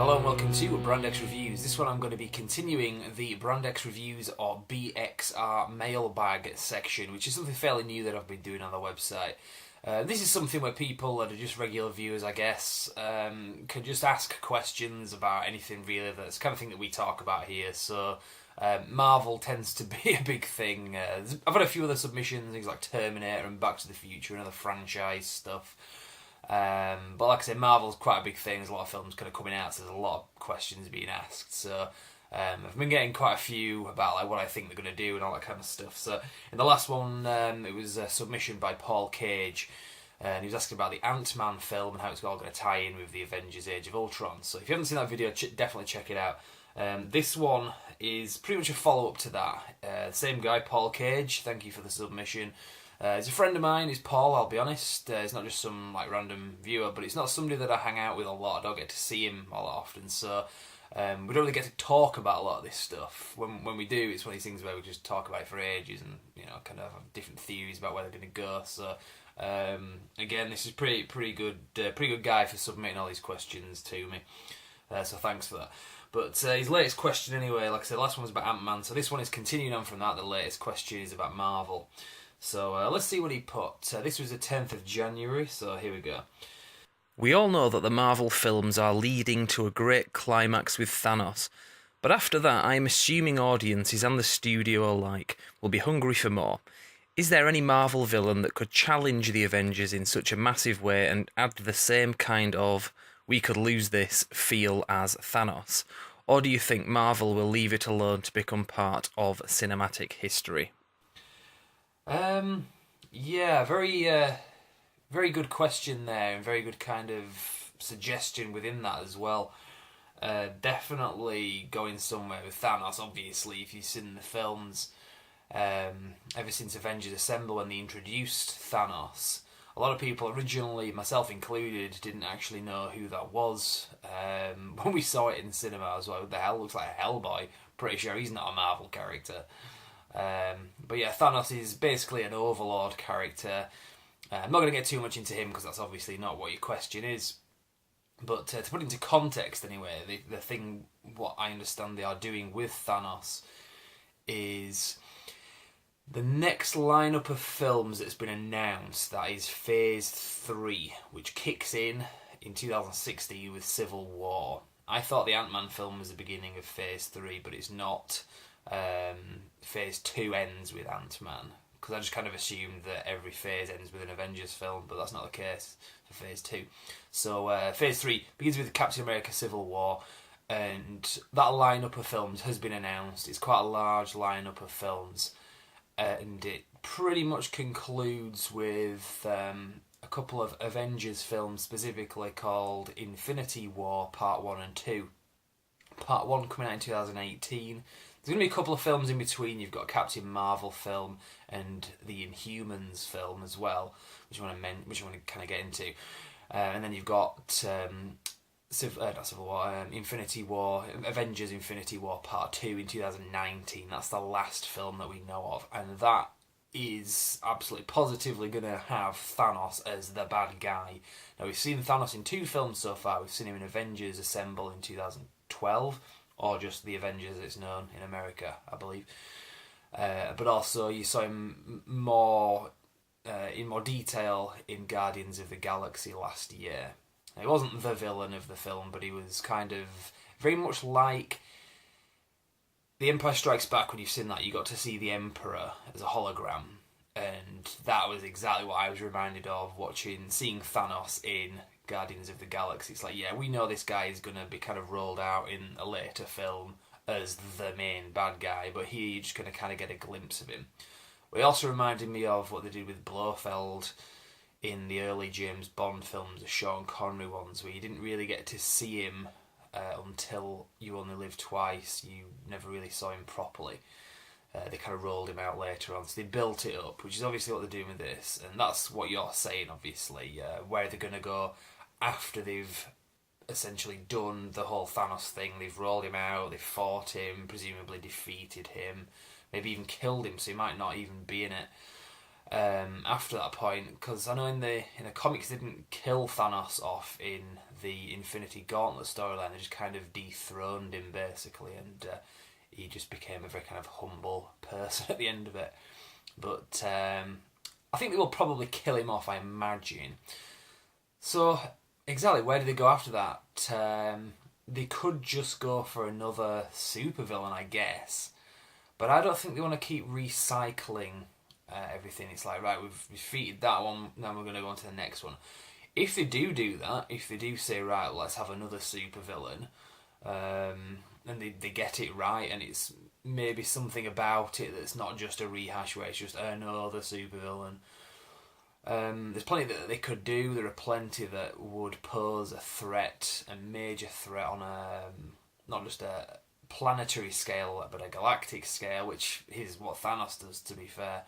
Hello and welcome to Brand X Reviews. This one I'm going to be continuing the Brand X Reviews or BXR mailbag section, which is something fairly new that I've been doing on the website. This is something where people that are just regular viewers, I guess, can just ask questions about anything really. That's the kind of thing that we talk about here. So Marvel tends to be a big thing. I've had a few other submissions, things like Terminator and Back to the Future and other franchise stuff. But like I said, Marvel's quite a big thing. There's a lot of films kind of coming out, so there's a lot of questions being asked. So I've been getting quite a few about like what I think they're going to do and all that kind of stuff. So in the last one, it was a submission by Paul Cage, and he was asking about the Ant-Man film and how it's all going to tie in with the Avengers Age of Ultron. So if you haven't seen that video, definitely check it out. This one is pretty much a follow-up to that. Same guy, Paul Cage, thank you for the submission. He's a friend of mine, he's Paul, I'll be honest. He's not just some like random viewer, but it's not somebody that I hang out with a lot. I don't get to see him all that often, so we don't really get to talk about a lot of this stuff. When we do, it's one of these things where we just talk about it for ages and, you know, kind of have different theories about where they're going to go. So again, this is pretty good guy for submitting all these questions to me. So thanks for that. But his latest question anyway, like I said, the last one was about Ant-Man, so this one is continuing on from that. The latest question is about Marvel. So let's see what he put. This was the 10th of January, so here we go. We all know that the Marvel films are leading to a great climax with Thanos, but after that I'm assuming audiences and the studio alike will be hungry for more. Is there any Marvel villain that could challenge the Avengers in such a massive way and add the same kind of "we could lose this" feel as Thanos? Or do you think Marvel will leave it alone to become part of cinematic history? Yeah, very good question there, and very good kind of suggestion within that as well. Definitely going somewhere with Thanos, obviously, if you've seen the films, ever since Avengers Assemble when they introduced Thanos, a lot of people originally, myself included, didn't actually know who that was. When we saw it in cinema, I was like, what the hell, looks like a Hellboy. Pretty sure he's not a Marvel character. But yeah, Thanos is basically an Overlord character. I'm not going to get too much into him because that's obviously not what your question is. But to put into context anyway, the thing, what I understand they are doing with Thanos is the next lineup of films that's been announced, that is Phase 3, which kicks in 2016 with Civil War. I thought the Ant-Man film was the beginning of Phase 3, but it's not. Phase 2 ends with Ant-Man, because I just kind of assumed that every phase ends with an Avengers film, but that's not the case for Phase 2. So Phase 3 begins with Captain America Civil War, and that lineup of films has been announced. It's quite a large lineup of films, and it pretty much concludes with a couple of Avengers films, specifically called Infinity War Part 1 and 2. Part 1 coming out in 2018. There's going to be a couple of films in between. You've got a Captain Marvel film and the Inhumans film as well, which I want to kind of get into. And then you've got Infinity War, Avengers Infinity War Part 2 in 2019. That's the last film that we know of. And that is absolutely positively going to have Thanos as the bad guy. Now, we've seen Thanos in 2 films so far. We've seen him in Avengers Assemble in 2012. Or just the Avengers, it's known in America, I believe. But also you saw him in more detail in Guardians of the Galaxy last year. He wasn't the villain of the film, but he was kind of very much like The Empire Strikes Back. When you've seen that, you got to see the Emperor as a hologram. And that was exactly what I was reminded of seeing Thanos in Guardians of the Galaxy. It's like, yeah, we know this guy is going to be kind of rolled out in a later film as the main bad guy, but here you're just going to kind of get a glimpse of him. But it also reminded me of what they did with Blofeld in the early James Bond films, the Sean Connery ones, where you didn't really get to see him until You Only Live Twice. You never really saw him properly. They kind of rolled him out later on, so they built it up, which is obviously what they're doing with this, and that's what you're saying, obviously, where they're going to go after they've essentially done the whole Thanos thing. They've rolled him out, they've fought him, presumably defeated him, maybe even killed him, so he might not even be in it. after that point, because I know in the comics they didn't kill Thanos off in the Infinity Gauntlet storyline. They just kind of dethroned him basically, and he just became a very kind of humble person at the end of it. But I think they will probably kill him off, I imagine. So exactly, where do they go after that? They could just go for another supervillain, I guess. But I don't think they want to keep recycling everything. It's like, right, we've defeated that one, now we're going to go on to the next one. If they do that, if they do say, right, let's have another supervillain, and they get it right, and it's maybe something about it that's not just a rehash where it's just another supervillain. There's plenty that they could do. There are plenty that would pose a threat, a major threat on not just a planetary scale, but a galactic scale, which is what Thanos does, to be fair.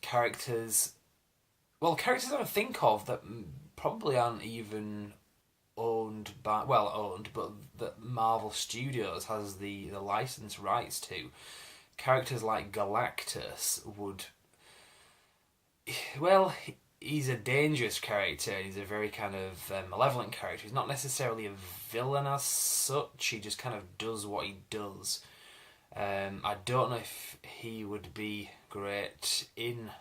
Characters I would think of that probably aren't even owned, but that Marvel Studios has the license rights to. Characters like Galactus would... Well, he's a dangerous character. He's a very kind of malevolent character. He's not necessarily a villain as such. He just kind of does what he does. I don't know if he would be great in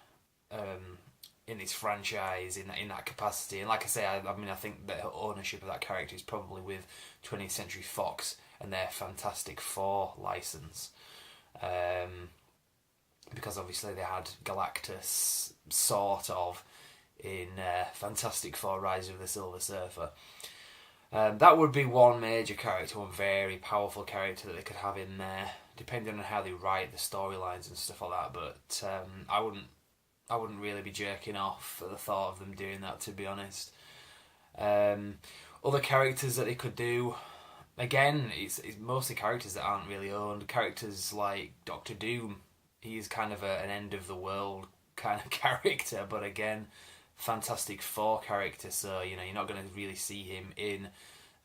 this franchise in that capacity. And like I say, I think the ownership of that character is probably with 20th Century Fox and their Fantastic Four license. Because obviously they had Galactus sort of in Fantastic Four: Rise of the Silver Surfer. That would be one major character, one very powerful character that they could have in there, depending on how they write the storylines and stuff like that. But I wouldn't really be jerking off at the thought of them doing that, to be honest. Other characters that they could do, again, it's mostly characters that aren't really owned. Characters like Doctor Doom, he's kind of an end of the world kind of character, but again, Fantastic Four character, so you're not going to really see him in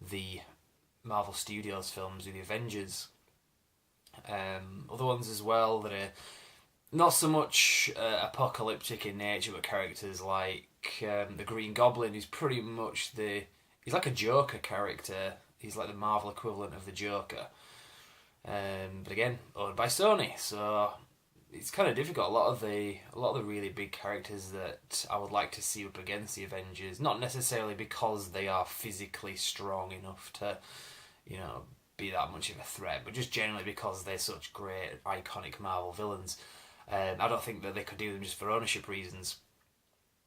the Marvel Studios films with the Avengers. Other ones as well that are not so much apocalyptic in nature, but characters like the Green Goblin, who's pretty much he's like a Joker character. He's like the Marvel equivalent of the Joker. But again, owned by Sony, so it's kind of difficult. A lot of the really big characters that I would like to see up against the Avengers, not necessarily because they are physically strong enough to, be that much of a threat, but just generally because they're such great, iconic Marvel villains. I don't think that they could do them just for ownership reasons.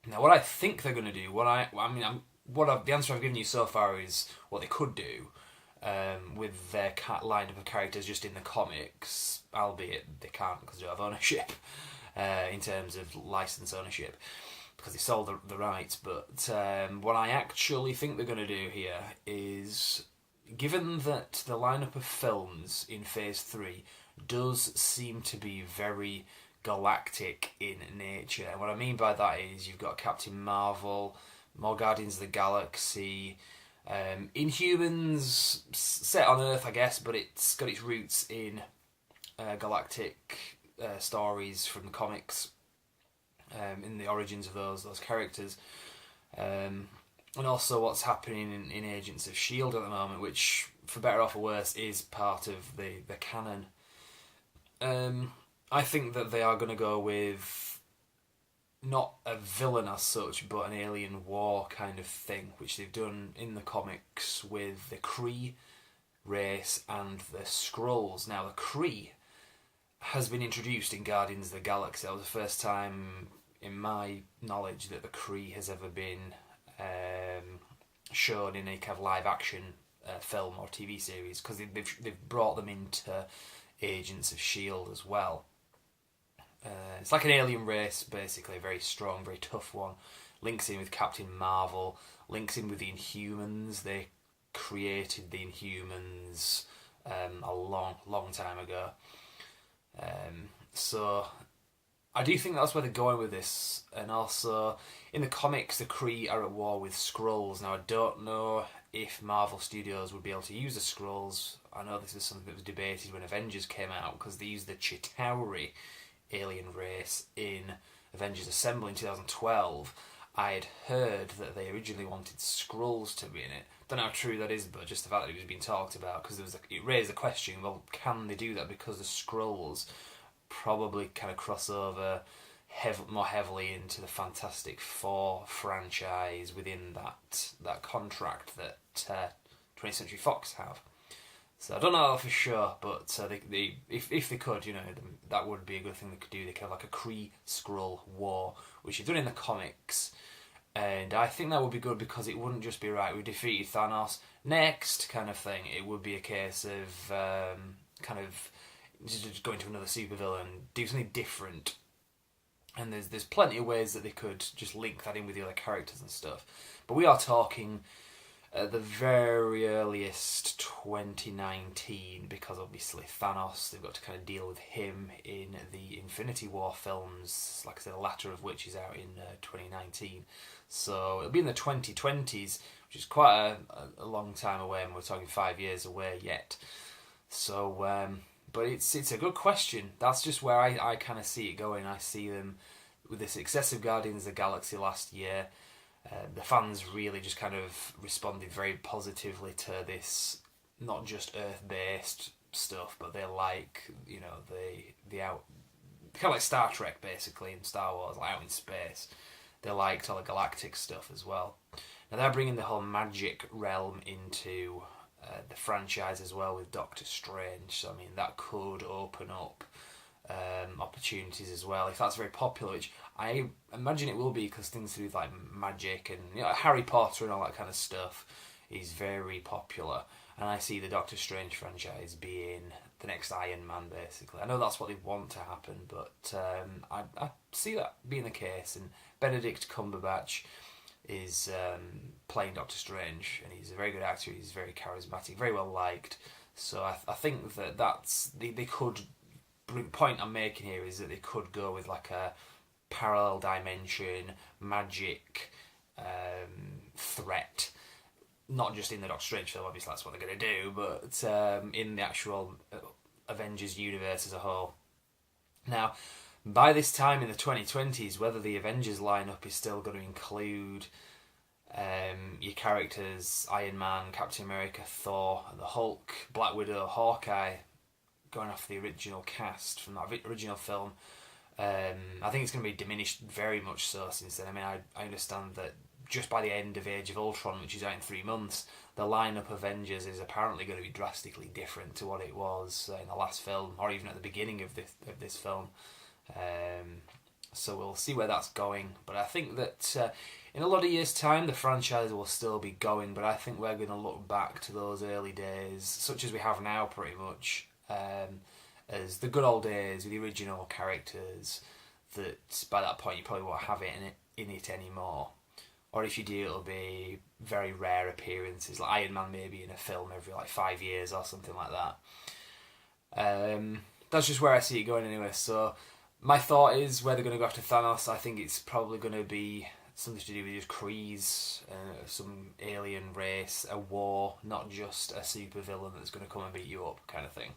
Now, what I think they're going to do, the answer I've given you so far is what they could do. With their lineup of characters just in the comics, albeit they can't because they don't have ownership in terms of license ownership because they sold the rights. But what I actually think they're going to do here is, given that the lineup of films in Phase 3 does seem to be very galactic in nature, and what I mean by that is you've got Captain Marvel, more Guardians of the Galaxy, Inhumans set on Earth, I guess, but it's got its roots in galactic stories from the comics, in the origins of those characters, and also what's happening in Agents of S.H.I.E.L.D. at the moment, which, for better or for worse, is part of the canon. I think that they are going to go with not a villain as such, but an alien war kind of thing, which they've done in the comics with the Kree race and the Skrulls. Now, the Kree has been introduced in Guardians of the Galaxy. That was the first time, in my knowledge, that the Kree has ever been shown in a kind of live-action film or TV series, because they've brought them into Agents of S.H.I.E.L.D. as well. It's like an alien race, basically, a very strong, very tough one. Links in with Captain Marvel, links in with the Inhumans. They created the Inhumans a long, long time ago. So I do think that's where they're going with this. And also, in the comics, the Kree are at war with Skrulls. Now, I don't know if Marvel Studios would be able to use the Skrulls. I know this is something that was debated when Avengers came out, because they used the Chitauri alien race in Avengers Assemble in 2012, I had heard that they originally wanted Skrulls to be in it. Don't know how true that is, but just the fact that it was being talked about, because it raised the question, well, can they do that because the Skrulls probably kind of cross over more heavily into the Fantastic Four franchise within that contract that 20th Century Fox have. So I don't know for sure, but if they could, that would be a good thing they could do. They could have like a Kree-Skrull war, which is done in the comics, and I think that would be good because it wouldn't just be right, we defeated Thanos, next kind of thing. It would be a case of kind of just going to another supervillain, do something different. And there's plenty of ways that they could just link that in with the other characters and stuff. But we are talking at the very earliest 2019, because obviously Thanos, they've got to kind of deal with him in the Infinity War films, like I said, the latter of which is out in 2019. So it'll be in the 2020s, which is quite a long time away, and we're talking 5 years away yet. So, but it's a good question. That's just where I kind of see it going. I see them with the success of Guardians of the Galaxy last year. The fans really just kind of responded very positively to this, not just Earth-based stuff, but they like, the out, kind of like Star Trek basically in Star Wars, like out in space. They liked all the galactic stuff as well. Now they're bringing the whole magic realm into the franchise as well with Doctor Strange. So I mean that could open up opportunities as well if that's very popular, which I imagine it will be, because things to do with like magic and Harry Potter and all that kind of stuff is very popular, and I see the Doctor Strange franchise being the next Iron Man basically. I know that's what they want to happen, but I see that being the case, and Benedict Cumberbatch is playing Doctor Strange, and he's a very good actor, he's very charismatic, very well liked, so I think that's they could. The point I'm making here is that they could go with like a parallel dimension magic threat, not just in the Doctor Strange film, obviously that's what they're going to do, but in the actual Avengers universe as a whole. Now, by this time in the 2020s, whether the Avengers lineup is still going to include your characters Iron Man, Captain America, Thor, the Hulk, Black Widow, Hawkeye, going off the original cast from that original film, I think it's going to be diminished very much so since then. I mean, I understand that just by the end of Age of Ultron, which is out in 3 months, the lineup of Avengers is apparently going to be drastically different to what it was in the last film, or even at the beginning of this film. So we'll see where that's going. But I think that in a lot of years' time, the franchise will still be going, but I think we're going to look back to those early days, such as we have now pretty much, as the good old days with the original characters, that by that point you probably won't have it in it anymore. Or if you do, it'll be very rare appearances, like Iron Man maybe in a film every like 5 years or something like that. That's just where I see it going anyway. So my thought is where they're going to go after Thanos, I think it's probably going to be something to do with just Krees, some alien race, a war, not just a supervillain that's going to come and beat you up kind of thing.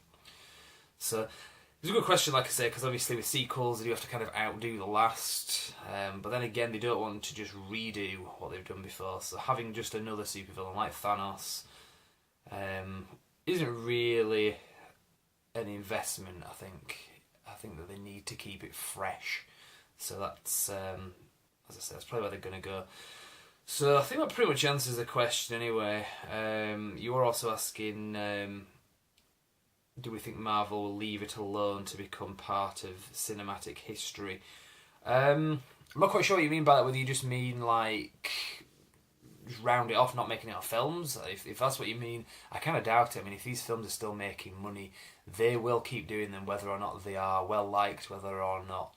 So it's a good question, like I say, because obviously with sequels they do have to kind of outdo the last, but then again they don't want to just redo what they've done before, so having just another supervillain like Thanos isn't really an investment. I think that they need to keep it fresh, so that's as I said, that's probably where they're going to go. So I think that pretty much answers the question anyway. You were also asking, do we think Marvel will leave it alone to become part of cinematic history? I'm not quite sure what you mean by that, whether you just mean like just round it off, not making it on films. If that's what you mean, I kind of doubt it. I mean, if these films are still making money, they will keep doing them whether or not they are well liked, whether or not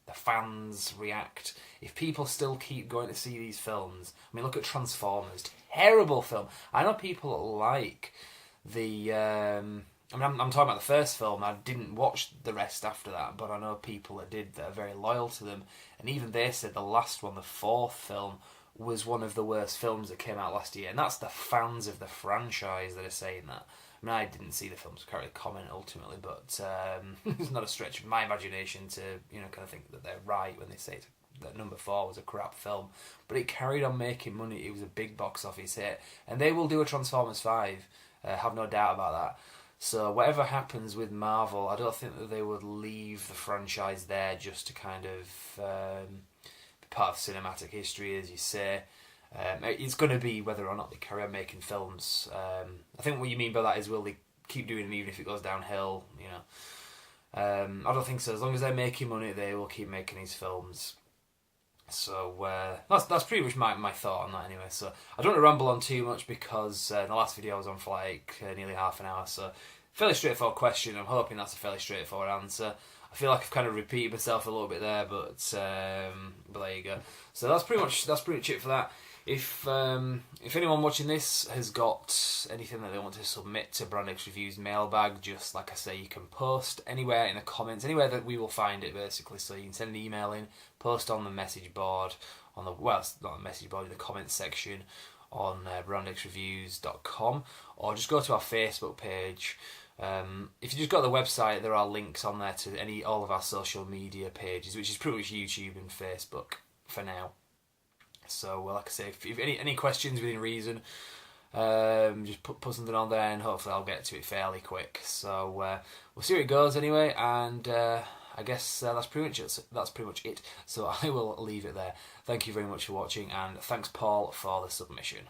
the fans react. If people still keep going to see these films, I mean, look at Transformers, terrible film. I know people that like the I'm talking about the first film. I didn't watch the rest after that, but I know people that did, that are very loyal to them, and even they said the last one, the fourth film, was one of the worst films that came out last year, and that's the fans of the franchise that are saying that. I mean, I didn't see the film, so I can't really comment ultimately, but it's not a stretch of my imagination to, kind of think that they're right when they say that number 4 was a crap film. But it carried on making money. It was a big box office hit. And they will do a Transformers 5, have no doubt about that. So whatever happens with Marvel, I don't think that they would leave the franchise there just to kind of be part of cinematic history, as you say. It's going to be whether or not they carry on making films. I think what you mean by that is, will they keep doing them even if it goes downhill? I don't think so. As long as they're making money, they will keep making these films. So that's pretty much my thought on that anyway. So I don't want to ramble on too much because the last video I was on for nearly half an hour. So fairly straightforward question. I'm hoping that's a fairly straightforward answer. I feel like I've kind of repeated myself a little bit there, but there you go. So that's pretty much it for that. If anyone watching this has got anything that they want to submit to Brand X Reviews mailbag, just like I say, you can post anywhere in the comments, anywhere that we will find it basically. So you can send an email in, post on the message board, it's not the message board, in the comments section on brandxreviews.com, or just go to our Facebook page. If you just go to the website, there are links on there to all of our social media pages, which is pretty much YouTube and Facebook for now. So, like I say, if any questions within reason, just put something on there, and hopefully I'll get to it fairly quick. So we'll see where it goes anyway, and I guess that's pretty much it. So I will leave it there. Thank you very much for watching, and thanks Paul for the submission.